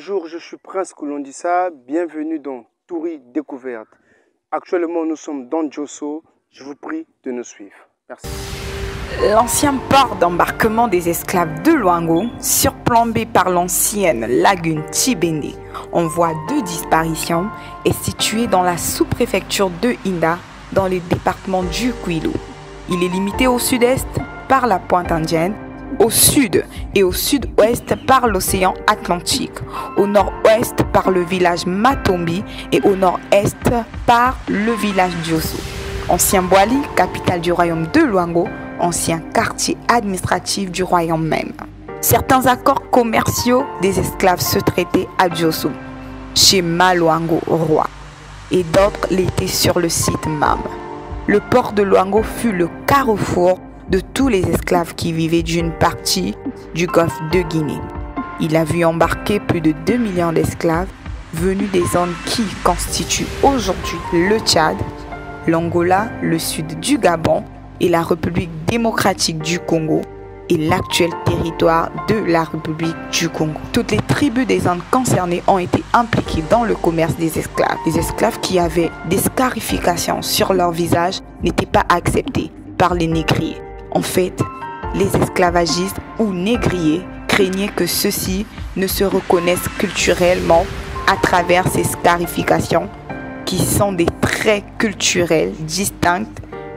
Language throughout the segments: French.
Bonjour, je suis Prince Koulondissa, bienvenue dans Touri Découverte. Actuellement, nous sommes dans Djosso. Je vous prie de nous suivre. Merci. L'ancien port d'embarquement des esclaves de Luango, surplombé par l'ancienne lagune Tchibéné, en voie de disparition, est situé dans la sous-préfecture de Inda, dans le département du Kwilu. Il est limité au sud-est par la pointe indienne, au sud et au sud-ouest par l'océan Atlantique, au nord-ouest par le village Matombi et au nord-est par le village Djosso. Ancien Bwali, capitale du royaume de Luango, ancien quartier administratif du royaume même. Certains accords commerciaux des esclaves se traitaient à Djosso, chez Maluango roi, et d'autres l'étaient sur le site Mam. Le port de Luango fut le carrefour de tous les esclaves qui vivaient d'une partie du golfe de Guinée. Il a vu embarquer plus de 2 millions d'esclaves venus des zones qui constituent aujourd'hui le Tchad, l'Angola, le sud du Gabon et la République démocratique du Congo et l'actuel territoire de la République du Congo. Toutes les tribus des zones concernées ont été impliquées dans le commerce des esclaves. Les esclaves qui avaient des scarifications sur leur visage n'étaient pas acceptés par les négriers. En fait, les esclavagistes ou négriers craignaient que ceux-ci ne se reconnaissent culturellement à travers ces scarifications qui sont des traits culturels distincts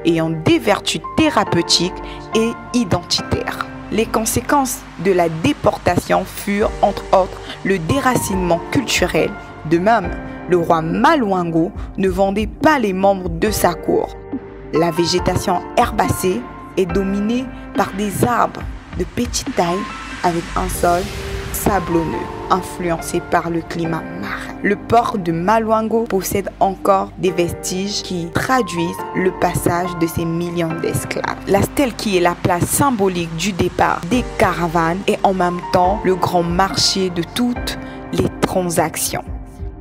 ayant des vertus thérapeutiques et identitaires. Les conséquences de la déportation furent entre autres le déracinement culturel. De même, le roi Maluango ne vendait pas les membres de sa cour. La végétation herbacée est dominée par des arbres de petite taille avec un sol sablonneux, influencé par le climat marin. Le port de Maluango possède encore des vestiges qui traduisent le passage de ces millions d'esclaves. La stèle qui est la place symbolique du départ des caravanes est en même temps le grand marché de toutes les transactions.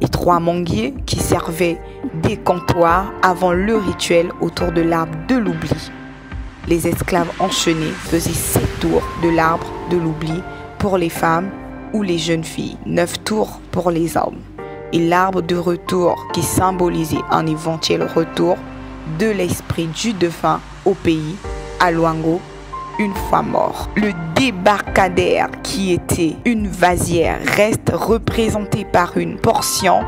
Les 3 manguiers qui servaient des comptoirs avant le rituel autour de l'arbre de l'oubli. Les esclaves enchaînés faisaient 7 tours de l'arbre de l'oubli pour les femmes ou les jeunes filles, 9 tours pour les hommes. Et l'arbre de retour qui symbolisait un éventuel retour de l'esprit du défunt au pays, à Luango, une fois mort. Le débarcadère qui était une vasière reste représenté par une portion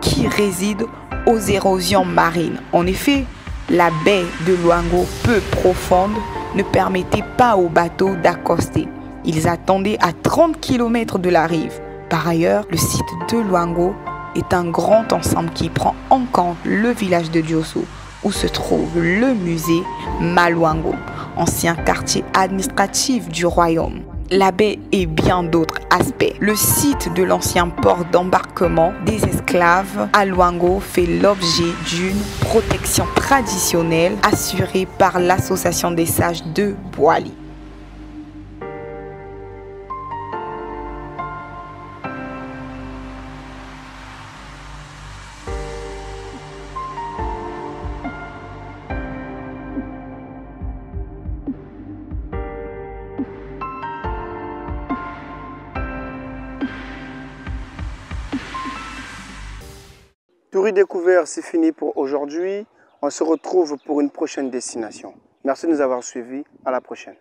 qui réside aux érosions marines. En effet, la baie de Luango, peu profonde, ne permettait pas aux bateaux d'accoster. Ils attendaient à 30 km de la rive. Par ailleurs, le site de Luango est un grand ensemble qui prend en compte le village de Djosso, où se trouve le musée Maluango, ancien quartier administratif du royaume. La baie et bien d'autres aspects. Le site de l'ancien port d'embarquement des esclaves à Luango fait l'objet d'une protection traditionnelle assurée par l'association des sages de Bwali. Touri Découvert, c'est fini pour aujourd'hui. On se retrouve pour une prochaine destination. Merci de nous avoir suivis. À la prochaine.